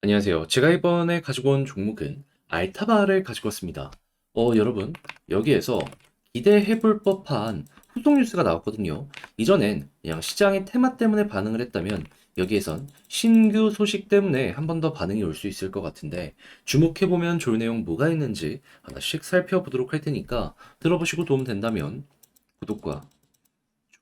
안녕하세요. 제가 이번에 가지고 온 종목은 알타바를 가지고 왔습니다. 여러분, 여기에서 기대해 볼 법한 후속 뉴스가 나왔거든요. 이전엔 그냥 시장의 테마 때문에 반응을 했다면 여기에선 신규 소식 때문에 한 번 더 반응이 올 수 있을 것 같은데 주목해보면 좋을 내용 뭐가 있는지 하나씩 살펴보도록 할 테니까 들어보시고 도움 된다면 구독과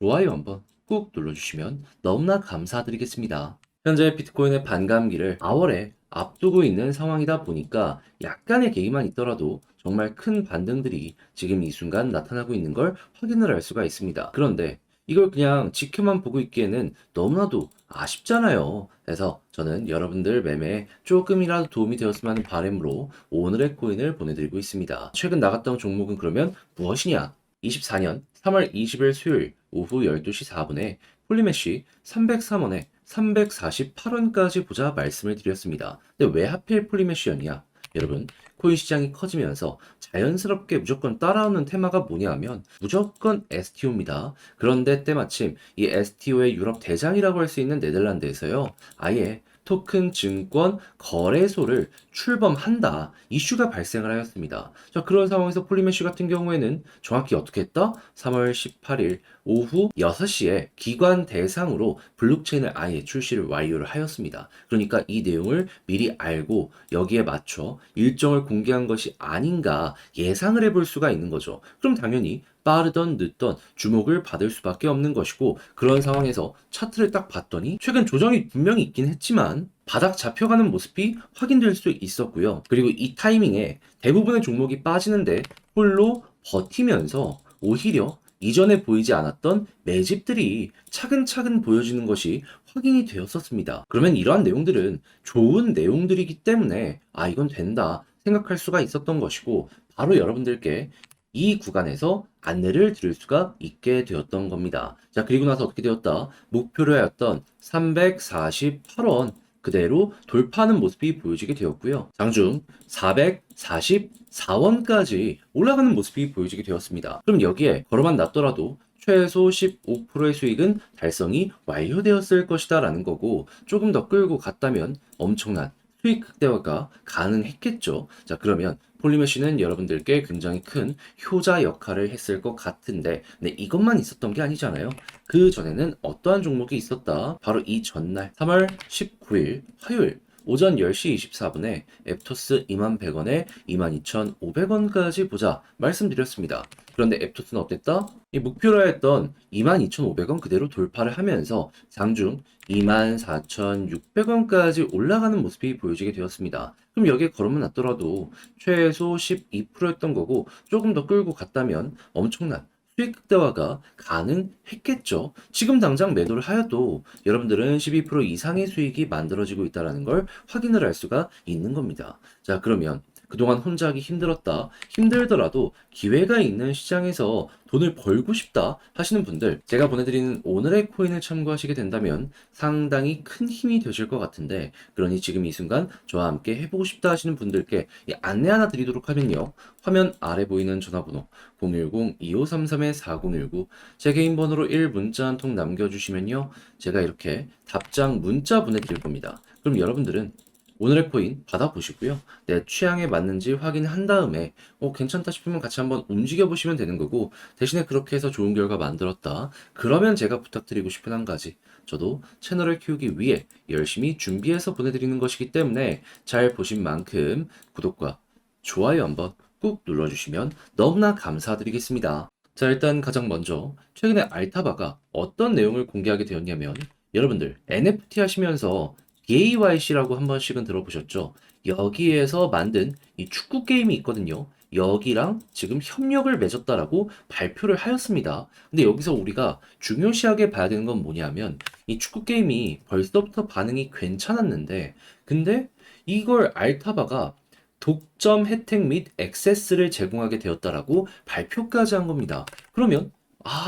좋아요 한번 꾹 눌러주시면 너무나 감사드리겠습니다. 현재 비트코인의 반감기를 4월에 앞두고 있는 상황이다 보니까 약간의 개입만 있더라도 정말 큰 반등들이 지금 이 순간 나타나고 있는 걸 확인을 할 수가 있습니다. 그런데 이걸 그냥 지켜만 보고 있기에는 너무나도 아쉽잖아요. 그래서 저는 여러분들 매매에 조금이라도 도움이 되었으면 하는 바람으로 오늘의 코인을 보내드리고 있습니다. 최근 나갔던 종목은 그러면 무엇이냐? 24년 3월 20일 수요일 오후 12시 4분에 폴리메쉬 303원에 348원까지 보자 말씀을 드렸습니다. 근데 왜 하필 폴리메쉬였냐? 여러분, 코인 시장이 커지면서 자연스럽게 무조건 따라오는 테마가 뭐냐 하면 무조건 STO입니다. 그런데 때마침 이 STO의 유럽 대장이라고 할 수 있는 네덜란드에서요. 아예 토큰 증권 거래소를 출범한다 이슈가 발생을 하였습니다. 자, 그런 상황에서 폴리메쉬 같은 경우에는 정확히 어떻게 했다? 3월 18일 오후 6시에 기관 대상으로 블록체인을 아예 출시를 완료를 하였습니다. 그러니까 이 내용을 미리 알고 여기에 맞춰 일정을 공개한 것이 아닌가 예상을 해볼 수가 있는 거죠. 그럼 당연히 빠르던 늦던 주목을 받을 수밖에 없는 것이고, 그런 상황에서 차트를 딱 봤더니 최근 조정이 분명히 있긴 했지만 바닥 잡혀가는 모습이 확인될 수 있었고요. 그리고 이 타이밍에 대부분의 종목이 빠지는데 홀로 버티면서 오히려 이전에 보이지 않았던 매집들이 차근차근 보여지는 것이 확인이 되었었습니다. 그러면 이러한 내용들은 좋은 내용들이기 때문에 이건 된다 생각할 수가 있었던 것이고, 바로 여러분들께 이 구간에서 안내를 드릴 수가 있게 되었던 겁니다. 자, 그리고 나서 어떻게 되었다? 목표로 하였던 348원 그대로 돌파하는 모습이 보여지게 되었고요. 장중 444원까지 올라가는 모습이 보여지게 되었습니다. 그럼 여기에 걸어만 놨더라도 최소 15%의 수익은 달성이 완료되었을 것이다 라는 거고, 조금 더 끌고 갔다면 엄청난 수익 극대화가 가능했겠죠. 자, 그러면 폴리메쉬는 여러분들께 굉장히 큰 효자 역할을 했을 것 같은데, 네, 이것만 있었던 게 아니잖아요. 그 전에는 어떠한 종목이 있었다? 바로 이 전날 3월 19일 화요일 오전 10시 24분에 앱토스 21,100원에 22,500원까지 보자 말씀드렸습니다. 그런데 앱토스는 어땠다? 이 목표로 했던 22,500원 그대로 돌파를 하면서 장중 24,600원까지 올라가는 모습이 보여지게 되었습니다. 그럼 여기에 걸으면 놨더라도 최소 12%였던 거고, 조금 더 끌고 갔다면 엄청난 수익 극대화가 가능했겠죠. 지금 당장 매도를 하여도 여러분들은 12% 이상의 수익이 만들어지고 있다는 걸 확인을 할 수가 있는 겁니다. 자, 그러면 그동안 혼자 하기 힘들었다, 힘들더라도 기회가 있는 시장에서 돈을 벌고 싶다 하시는 분들, 제가 보내드리는 오늘의 코인을 참고하시게 된다면 상당히 큰 힘이 되실 것 같은데, 그러니 지금 이 순간 저와 함께 해보고 싶다 하시는 분들께 이 안내 하나 드리도록 하면요. 화면 아래 보이는 전화번호 010-2533-4019 제 개인 번호로 1문자 한 통 남겨주시면요. 제가 이렇게 답장 문자 보내드릴 겁니다. 그럼 여러분들은 오늘의 코인 받아보시고요. 내 취향에 맞는지 확인한 다음에 괜찮다 싶으면 같이 한번 움직여 보시면 되는 거고, 대신에 그렇게 해서 좋은 결과 만들었다 그러면 제가 부탁드리고 싶은 한 가지, 저도 채널을 키우기 위해 열심히 준비해서 보내드리는 것이기 때문에 잘 보신 만큼 구독과 좋아요 한번 꾹 눌러주시면 너무나 감사드리겠습니다. 자, 일단 가장 먼저 최근에 알타바가 어떤 내용을 공개하게 되었냐면, 여러분들 NFT 하시면서 DAYC라고 한 번씩은 들어보셨죠? 여기에서 만든 이 축구 게임이 있거든요. 여기랑 지금 협력을 맺었다라고 발표를 하였습니다. 근데 여기서 우리가 중요시하게 봐야 되는 건 뭐냐면, 이 축구 게임이 벌써부터 반응이 괜찮았는데, 근데 이걸 알타바가 독점 혜택 및 액세스를 제공하게 되었다라고 발표까지 한 겁니다. 그러면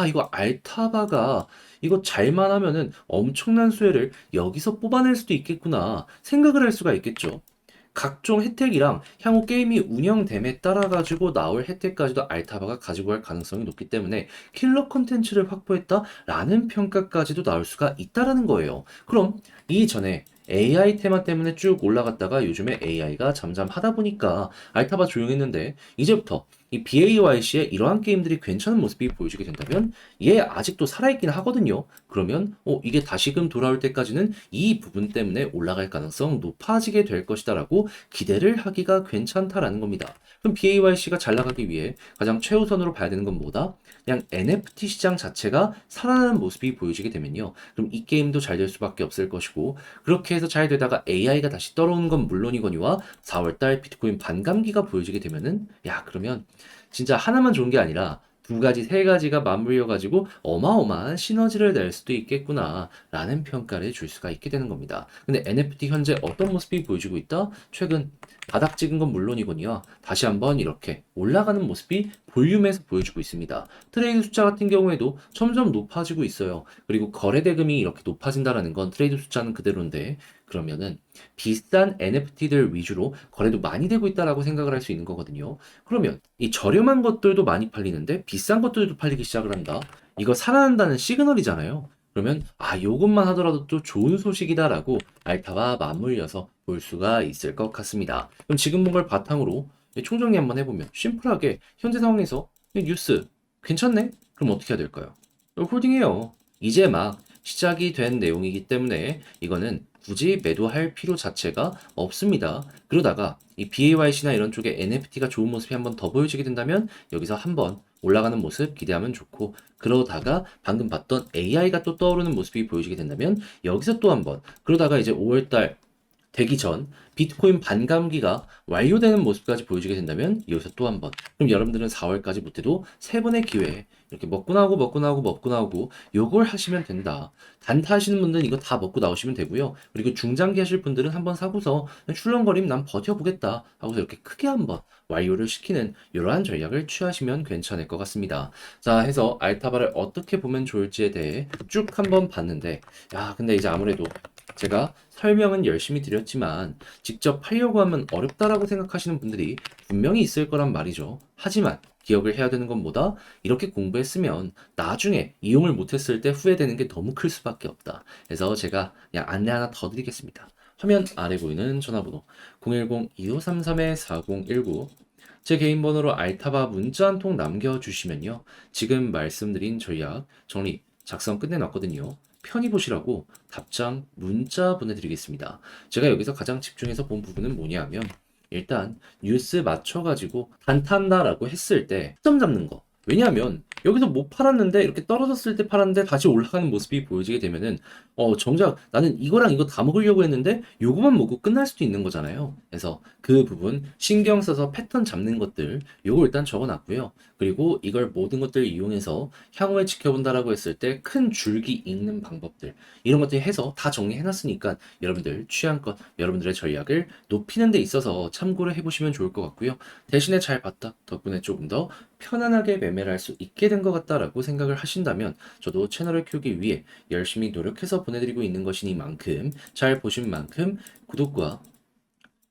이거 알타바가 이거 잘만 하면은 엄청난 수혜를 여기서 뽑아낼 수도 있겠구나 생각을 할 수가 있겠죠. 각종 혜택이랑 향후 게임이 운영됨에 따라 가지고 나올 혜택까지도 알타바가 가지고 갈 가능성이 높기 때문에 킬러 콘텐츠를 확보했다라는 평가까지도 나올 수가 있다라는 거예요. 그럼 이전에 AI 테마 때문에 쭉 올라갔다가 요즘에 AI가 잠잠하다 보니까 알타바 조용했는데 이제부터 이 BAYC의 이러한 게임들이 괜찮은 모습이 보여지게 된다면 얘 아직도 살아있긴 하거든요. 그러면 이게 다시금 돌아올 때까지는 이 부분 때문에 올라갈 가능성 높아지게 될 것이다라고 기대를 하기가 괜찮다라는 겁니다. 그럼 BAYC가 잘 나가기 위해 가장 최우선으로 봐야 되는 건 뭐다? 그냥 NFT 시장 자체가 살아나는 모습이 보여지게 되면요. 그럼 이 게임도 잘 될 수밖에 없을 것이고 그렇게 해서 잘 되다가 AI가 다시 떨어오는 건 물론이거니와 4월달 비트코인 반감기가 보여지게 되면은 그러면 진짜 하나만 좋은 게 아니라 두 가지, 세 가지가 맞물려가지고 어마어마한 시너지를 낼 수도 있겠구나 라는 평가를 줄 수가 있게 되는 겁니다. 근데 NFT 현재 어떤 모습이 보여지고 있다? 최근 바닥 찍은 건 물론이거니와 다시 한번 이렇게 올라가는 모습이 볼륨에서 보여주고 있습니다. 트레이드 숫자 같은 경우에도 점점 높아지고 있어요. 그리고 거래 대금이 이렇게 높아진다라는 건 트레이드 숫자는 그대로인데 그러면은 비싼 NFT들 위주로 거래도 많이 되고 있다라고 생각을 할 수 있는 거거든요. 그러면 이 저렴한 것들도 많이 팔리는데 비싼 것들도 팔리기 시작을 한다. 이거 살아난다는 시그널이잖아요. 그러면 요것만 하더라도 또 좋은 소식이다라고 알타와 맞물려서 볼 수가 있을 것 같습니다. 그럼 지금 본 걸 바탕으로 총정리 한번 해보면 심플하게 현재 상황에서 뉴스 괜찮네? 그럼 어떻게 해야 될까요? 홀딩해요. 이제 막 시작이 된 내용이기 때문에 이거는 굳이 매도할 필요 자체가 없습니다. 그러다가 이 BAYC나 이런 쪽에 NFT가 좋은 모습이 한번 더 보여지게 된다면 여기서 한번 올라가는 모습 기대하면 좋고 그러다가 방금 봤던 AI가 또 떠오르는 모습이 보여지게 된다면 여기서 또 한번 그러다가 이제 5월달 되기 전 비트코인 반감기가 완료되는 모습까지 보여지게 된다면 여기서 또 한 번. 그럼 여러분들은 4월까지 못해도 세 번의 기회에 이렇게 먹고 나오고 먹고 나오고 먹고 나오고 요걸 하시면 된다. 단타 하시는 분들은 이거 다 먹고 나오시면 되고요. 그리고 중장기 하실 분들은 한번 사고서 출렁거림 난 버텨보겠다 하고서 이렇게 크게 한번 완료를 시키는 이러한 전략을 취하시면 괜찮을 것 같습니다. 자, 해서 알타바를 어떻게 보면 좋을지에 대해 쭉 한번 봤는데 근데 이제 아무래도 제가 설명은 열심히 드렸지만 직접 하려고 하면 어렵다라고 생각하시는 분들이 분명히 있을 거란 말이죠. 하지만 기억을 해야 되는 건 뭐다? 이렇게 공부했으면 나중에 이용을 못했을 때 후회되는 게 너무 클 수밖에 없다. 그래서 제가 그냥 안내 하나 더 드리겠습니다. 화면 아래 보이는 전화번호 010-2533-4019 제 개인 번호로 알타바 문자 한 통 남겨주시면요. 지금 말씀드린 전략 정리 작성 끝내놨거든요. 편히 보시라고 답장 문자 보내드리겠습니다. 제가 여기서 가장 집중해서 본 부분은 뭐냐면 일단 뉴스 맞춰가지고 단타한다라고 했을 때 점 잡는 거. 왜냐하면 여기서 못 팔았는데 이렇게 떨어졌을 때 팔았는데 다시 올라가는 모습이 보여지게 되면은 정작 나는 이거랑 이거 다 먹으려고 했는데 요거만 먹고 끝날 수도 있는 거잖아요. 그래서 그 부분 신경 써서 패턴 잡는 것들 요거 일단 적어놨고요. 그리고 이걸 모든 것들 이용해서 향후에 지켜본다라고 했을 때 큰 줄기 읽는 방법들 이런 것들 해서 다 정리해놨으니까 여러분들 취향껏 여러분들의 전략을 높이는 데 있어서 참고를 해보시면 좋을 것 같고요. 대신에 잘 봤다 덕분에 조금 더 편안하게 매매를 할 수 있게 된 것 같다라고 생각을 하신다면 저도 채널을 키우기 위해 열심히 노력해서 보내드리고 있는 것이니만큼 잘 보신 만큼 구독과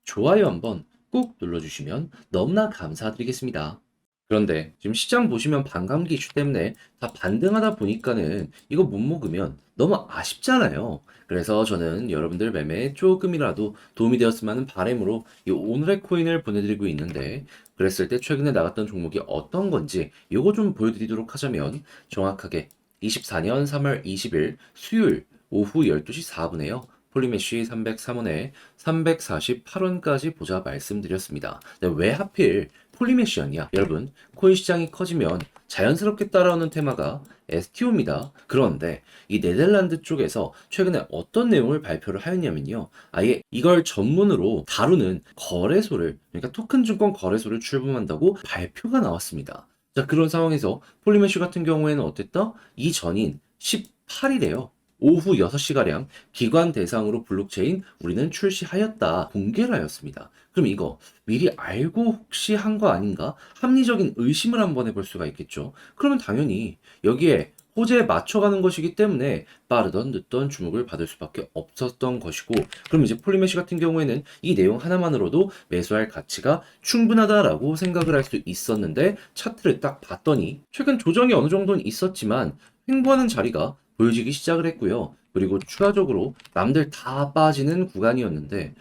좋아요 한번 꾹 눌러주시면 너무나 감사드리겠습니다. 그런데 지금 시장 보시면 반감기 이슈 때문에 다 반등하다 보니까는 이거 못 먹으면 너무 아쉽잖아요. 그래서 저는 여러분들 매매에 조금이라도 도움이 되었으면 하는 바람으로 이 오늘의 코인을 보내드리고 있는데 그랬을 때 최근에 나갔던 종목이 어떤 건지 이거 좀 보여드리도록 하자면 정확하게 24년 3월 20일 수요일 오후 12시 4분에요. 폴리메쉬 303원에 348원까지 보자 말씀드렸습니다. 왜 하필 폴리메쉬였냐? 여러분, 코인 시장이 커지면 자연스럽게 따라오는 테마가 STO입니다. 그런데 이 네덜란드 쪽에서 최근에 어떤 내용을 발표를 하였냐면요. 아예 이걸 전문으로 다루는 거래소를, 그러니까 토큰 증권 거래소를 출범한다고 발표가 나왔습니다. 자, 그런 상황에서 폴리메쉬 같은 경우에는 어땠다? 이 전인 18일에요. 오후 6시가량 기관 대상으로 블록체인 우리는 출시하였다 공개를 하였습니다. 그럼 이거 미리 알고 혹시 한 거 아닌가? 합리적인 의심을 한번 해볼 수가 있겠죠. 그러면 당연히 여기에 호재에 맞춰가는 것이기 때문에 빠르던 늦던 주목을 받을 수밖에 없었던 것이고 그럼 이제 폴리메시 같은 경우에는 이 내용 하나만으로도 매수할 가치가 충분하다라고 생각을 할 수 있었는데 차트를 딱 봤더니 최근 조정이 어느 정도는 있었지만 횡보하는 자리가 보여지기 시작을 했고요. 그리고 추가적으로 남들 다 빠지는 구간이었는데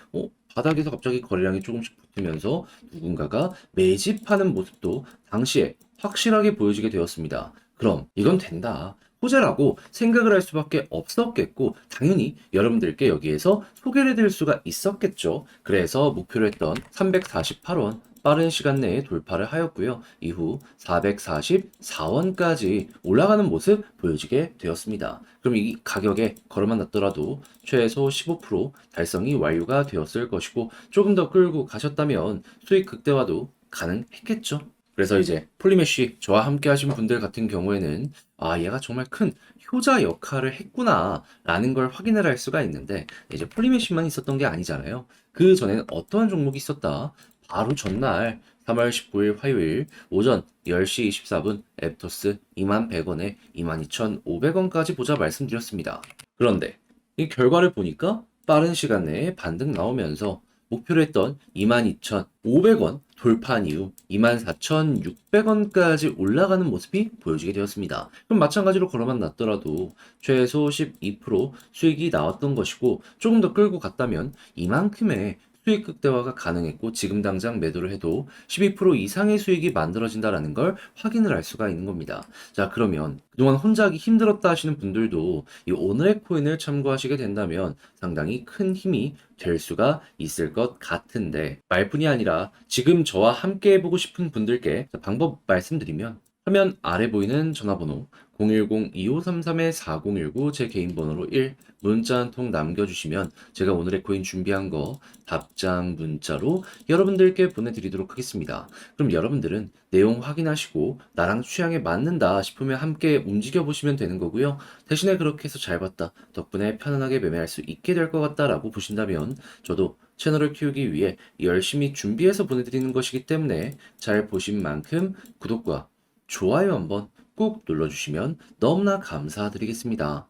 바닥에서 갑자기 거래량이 조금씩 붙으면서 누군가가 매집하는 모습도 당시에 확실하게 보여지게 되었습니다. 그럼 이건 된다. 호재라고 생각을 할 수밖에 없었겠고 당연히 여러분들께 여기에서 소개를 해드릴 수가 있었겠죠. 그래서 목표로 했던 348원 빠른 시간 내에 돌파를 하였고요. 이후 444원까지 올라가는 모습 보여지게 되었습니다. 그럼 이 가격에 걸어만 놨더라도 최소 15% 달성이 완료가 되었을 것이고 조금 더 끌고 가셨다면 수익 극대화도 가능했겠죠. 그래서 이제 폴리메쉬 저와 함께 하신 분들 같은 경우에는 얘가 정말 큰 효자 역할을 했구나 라는 걸 확인을 할 수가 있는데 이제 폴리메쉬만 있었던 게 아니잖아요. 그 전에는 어떠한 종목이 있었다. 바로 전날 3월 19일 화요일 오전 10시 24분 앱토스 21,100원에 22,500원까지 보자 말씀드렸습니다. 그런데 이 결과를 보니까 빠른 시간 내에 반등 나오면서 목표로 했던 22,500원 돌파한 이후 24,600원까지 올라가는 모습이 보여지게 되었습니다. 그럼 마찬가지로 걸어만 놨더라도 최소 12% 수익이 나왔던 것이고 조금 더 끌고 갔다면 이만큼의 수익 극대화가 가능했고 지금 당장 매도를 해도 12% 이상의 수익이 만들어진다는 걸 확인을 할 수가 있는 겁니다. 자, 그러면 그동안 혼자 하기 힘들었다 하시는 분들도 이 오늘의 코인을 참고하시게 된다면 상당히 큰 힘이 될 수가 있을 것 같은데 말뿐이 아니라 지금 저와 함께 해보고 싶은 분들께 방법 말씀드리면 화면 아래 보이는 전화번호 010-2533-4019 제 개인 번호로 1 문자 한 통 남겨주시면 제가 오늘의 코인 준비한 거 답장 문자로 여러분들께 보내드리도록 하겠습니다. 그럼 여러분들은 내용 확인하시고 나랑 취향에 맞는다 싶으면 함께 움직여 보시면 되는 거고요. 대신에 그렇게 해서 잘 봤다, 덕분에 편안하게 매매할 수 있게 될 것 같다라고 보신다면 저도 채널을 키우기 위해 열심히 준비해서 보내드리는 것이기 때문에 잘 보신 만큼 구독과 좋아요 한번 꼭 눌러주시면 너무나 감사드리겠습니다.